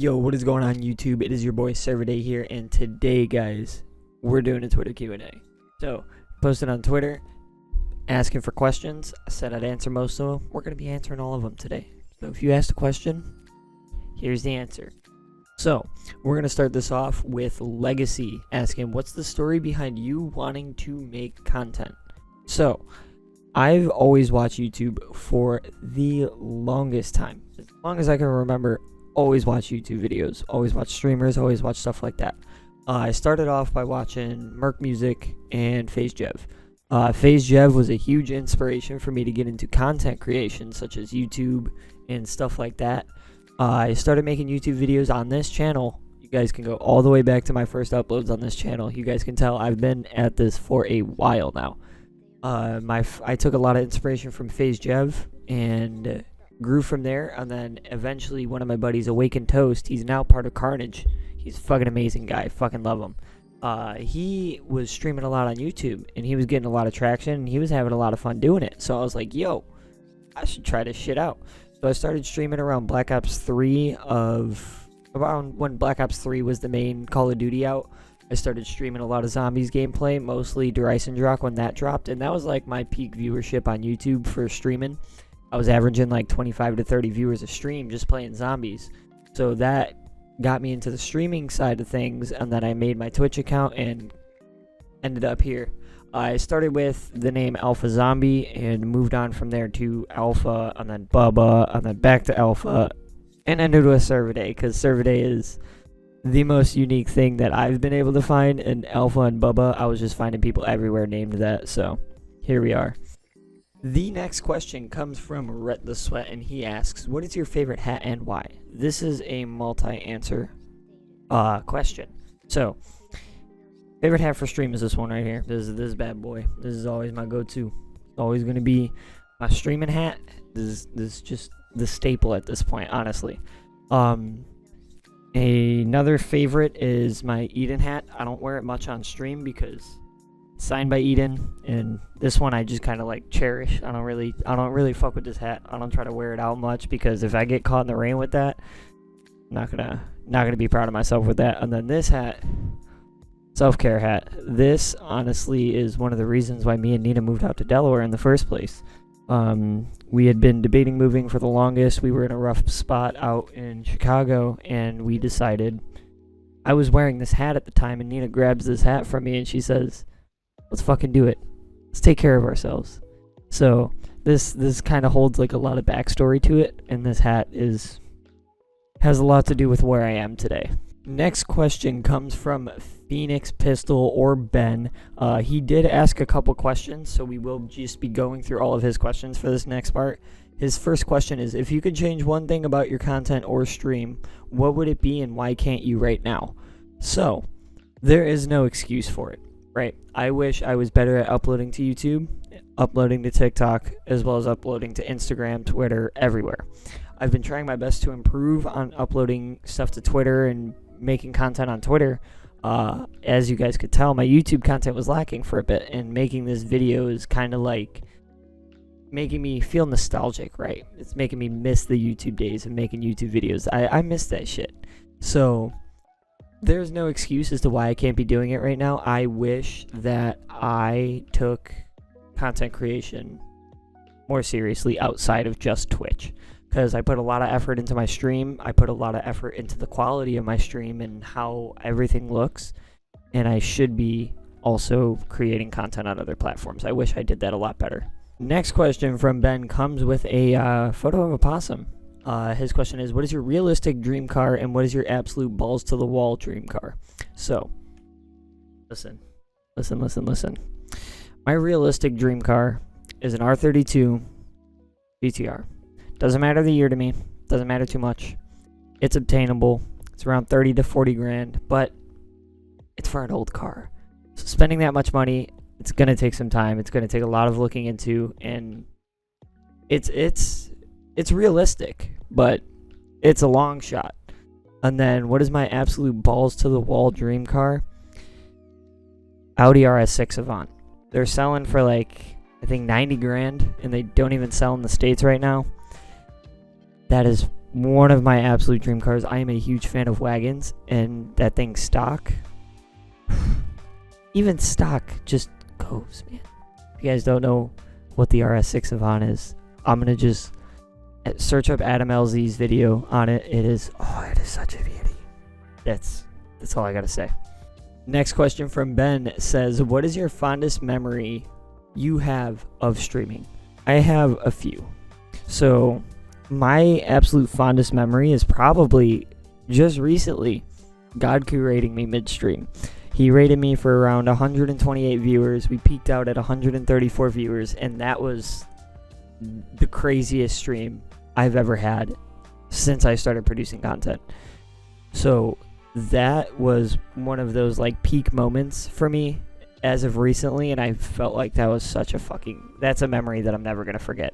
Yo, what is going on YouTube? It is your boy Serverday here, and today, guys, we're doing a Twitter Q&A. So, posted on Twitter, asking for questions. I said I'd answer most of them. We're going to be answering all of them today. So, if you asked a question, here's the answer. So, we're going to start this off with Legacy, asking, what's the story behind you wanting to make content? So, I've always watched YouTube for the longest time. As long as I can remember, always watch YouTube videos, always watch streamers, always watch stuff like that. I started off by watching Merc Music and FaZe Jev. FaZe Jev was a huge inspiration for me to get into content creation, such as YouTube and stuff like that. I started making YouTube videos on this channel. You guys can go all the way back to my first uploads on this channel. You guys can tell I've been at this for a while now. I took a lot of inspiration from FaZe Jev and grew from there, and then eventually one of my buddies, Awakened Toast, he's now part of Carnage. He's a fucking amazing guy. Fucking love him. He was streaming a lot on YouTube, and he was getting a lot of traction, and he was having a lot of fun doing it. So I was like, yo, I should try this shit out. So I started streaming around Black Ops 3 around when Black Ops 3 was the main Call of Duty out. I started streaming a lot of Zombies gameplay, mostly Dreisendrach when that dropped, and that was like my peak viewership on YouTube for streaming. I was averaging like 25 to 30 viewers a stream just playing Zombies. So that got me into the streaming side of things, and then I made my Twitch account and ended up here. I started with the name Alpha Zombie and moved on from there to Alpha, and then Bubba, and then back to Alpha, and ended with Serverday, because Serverday is the most unique thing that I've been able to find. And Alpha and Bubba, I was just finding people everywhere named that, so here we are. The next question comes from Rhett The Sweat, and he asks, what is your favorite hat and why? This is a multi-answer question. So, favorite hat for stream is this one right here. This is bad boy. This is always my go-to. Always going to be my streaming hat. This is just the staple at this point, honestly. Another favorite is my Eden hat. I don't wear it much on stream because signed by Eden, and this one I just kind of like cherish. I don't really fuck with this hat. I don't try to wear it out much, because if I get caught in the rain with that, I'm not gonna be proud of myself with that. And then this hat, self-care hat. This honestly is one of the reasons why me and Nina moved out to Delaware in the first place. We had been debating moving for the longest. We were in a rough spot out in Chicago, and we decided. I was wearing this hat at the time, and Nina grabs this hat from me and she says, let's fucking do it. Let's take care of ourselves. So this kind of holds like a lot of backstory to it, and this hat has a lot to do with where I am today. Next question comes from Phoenix Pistol or Ben. He did ask a couple questions, so we will just be going through all of his questions for this next part. His first question is, if you could change one thing about your content or stream, what would it be, and why can't you right now? So there is no excuse for it. Right, I wish I was better at uploading to YouTube, uploading to TikTok, as well as uploading to Instagram, Twitter, everywhere. I've been trying my best to improve on uploading stuff to Twitter and making content on Twitter. As you guys could tell, my YouTube content was lacking for a bit, and making this video is kind of like making me feel nostalgic, right? It's making me miss the YouTube days of making YouTube videos. I miss that shit. So there's no excuse as to why I can't be doing it right now. I wish that I took content creation more seriously outside of just Twitch, because I put a lot of effort into my stream. I put a lot of effort into the quality of my stream and how everything looks, and I should be also creating content on other platforms. I wish I did that a lot better. Next question from Ben comes with a photo of a possum. His question is, what is your realistic dream car, and what is your absolute balls to the wall dream car? So, listen. My realistic dream car is an R32 GTR. Doesn't matter the year to me. Doesn't matter too much. It's obtainable. It's around 30 to 40 grand, but it's for an old car. So spending that much money, it's going to take some time. It's going to take a lot of looking into, and it's realistic, but it's a long shot. And then, what is my absolute balls to the wall dream car? Audi RS6 Avant. They're selling for like, I think 90 grand, and they don't even sell in the States right now. That is one of my absolute dream cars. I am a huge fan of wagons, and that thing stock, even stock just goes, man. If you guys don't know what the RS6 Avant is, I'm gonna just search up Adam LZ's video on it. It is such a beauty. That's all I gotta say. Next question from Ben says, what is your fondest memory you have of streaming? I have a few. So my absolute fondest memory is probably just recently Godku rating me midstream. He rated me for around 128 viewers. We peaked out at 134 viewers, and that was the craziest stream I've ever had since I started producing content. So that was one of those like peak moments for me as of recently, and I felt like that was such a that's a memory that I'm never going to forget.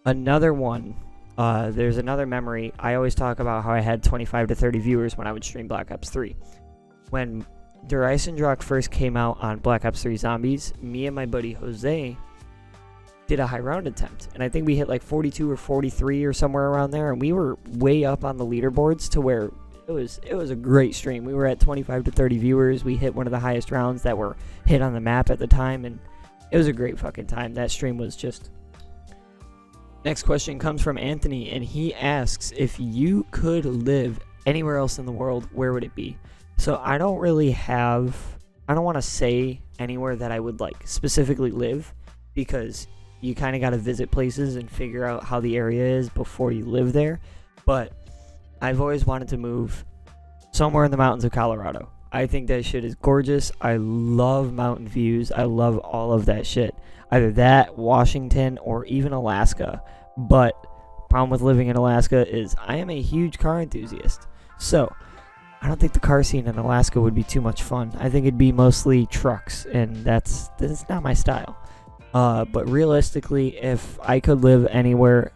Another one, there's another memory. I always talk about how I had 25 to 30 viewers when I would stream Black Ops 3. When Dreisendrach first came out on Black Ops 3 Zombies, me and my buddy Jose did a high round attempt, and I think we hit like 42 or 43 or somewhere around there, and we were way up on the leaderboards to where it was a great stream. We were at 25 to 30 viewers. We hit one of the highest rounds that were hit on the map at the time, and it was a great fucking time. That stream was just... Next question comes from Anthony, and he asks, if you could live anywhere else in the world, where would it be? So I don't want to say anywhere that I would like specifically live, because you kind of got to visit places and figure out how the area is before you live there. But I've always wanted to move somewhere in the mountains of Colorado. I think that shit is gorgeous. I love mountain views. I love all of that shit. Either that, Washington, or even Alaska. But problem with living in Alaska is I am a huge car enthusiast. So I don't think the car scene in Alaska would be too much fun. I think it'd be mostly trucks, and that's not my style. But realistically, if I could live anywhere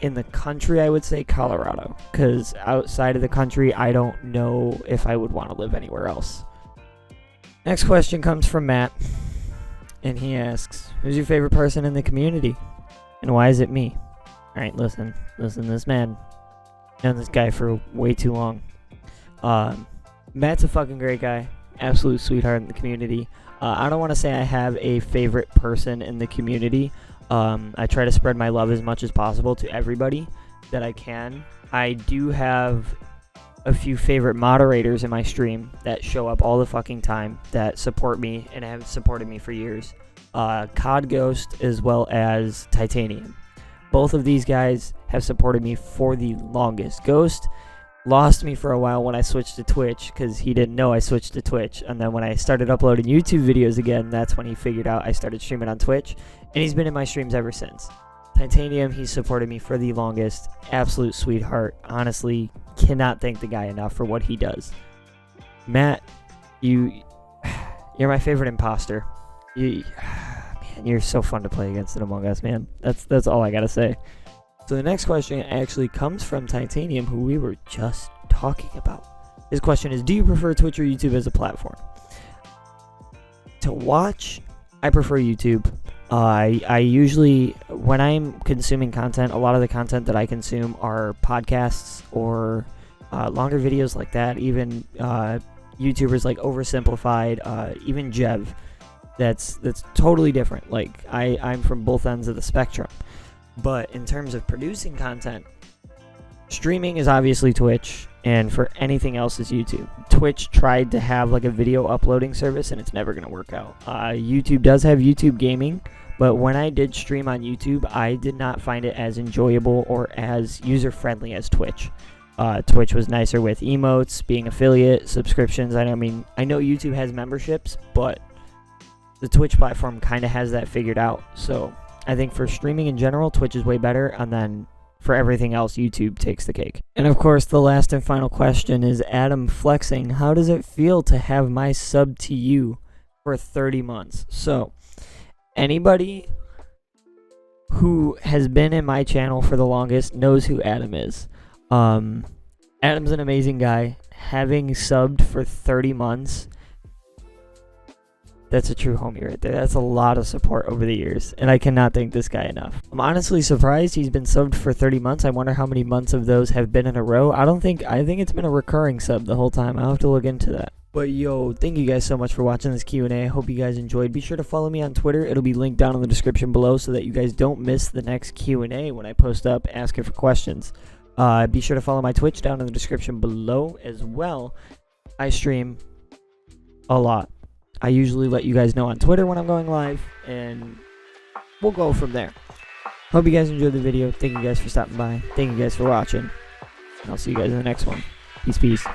in the country, I would say Colorado. Because outside of the country, I don't know if I would want to live anywhere else. Next question comes from Matt. And he asks, who's your favorite person in the community? And why is it me? Alright, listen, this man. I've known this guy for way too long. Matt's a fucking great guy. Absolute sweetheart in the community. I don't want to say I have a favorite person in the community. I try to spread my love as much as possible to everybody that I can. I do have a few favorite moderators in my stream that show up all the fucking time, that support me and have supported me for years. COD Ghost as well as Titanium. Both of these guys have supported me for the longest. Ghost lost me for a while when I switched to Twitch, because he didn't know I switched to Twitch, and then when I started uploading YouTube videos again, that's when he figured out I started streaming on Twitch, and he's been in my streams ever since. Titanium, he's supported me for the longest. Absolute sweetheart. Honestly, cannot thank the guy enough for what he does. Matt, you're my favorite imposter. Man, you're so fun to play against in Among Us, man. That's all I gotta say. So the next question actually comes from Titanium, who we were just talking about. His question is, do you prefer Twitch or YouTube as a platform? To watch, I prefer YouTube. I usually, when I'm consuming content, a lot of the content that I consume are podcasts or longer videos like that. Even YouTubers like Oversimplified, even Jev. That's totally different. Like, I'm from both ends of the spectrum. But in terms of producing content, streaming is obviously Twitch, and for anything else is YouTube. Twitch tried to have like a video uploading service, and it's never going to work out. YouTube does have YouTube Gaming, but when I did stream on YouTube, I did not find it as enjoyable or as user-friendly as Twitch. Twitch was nicer with emotes, being affiliate, subscriptions. I know YouTube has memberships, but the Twitch platform kind of has that figured out. So I think for streaming in general, Twitch is way better, and then for everything else, YouTube takes the cake. And of course, the last and final question is Adam flexing. How does it feel to have my sub to you for 30 months? So anybody who has been in my channel for the longest knows who Adam is. Adam's an amazing guy. Having subbed for 30 months, That's a true homie right there. That's a lot of support over the years, and I cannot thank this guy enough. I'm honestly surprised he's been subbed for 30 months. I wonder how many months of those have been in a row. I think it's been a recurring sub the whole time. I'll have to look into that. But yo, thank you guys so much for watching this Q&A. I hope you guys enjoyed. Be sure to follow me on Twitter. It'll be linked down in the description below so that you guys don't miss the next Q&A when I post up asking for questions. Be sure to follow my Twitch down in the description below as well. I stream a lot. I usually let you guys know on Twitter when I'm going live, and we'll go from there. Hope you guys enjoyed the video. Thank you guys for stopping by. Thank you guys for watching. And I'll see you guys in the next one. Peace, peace.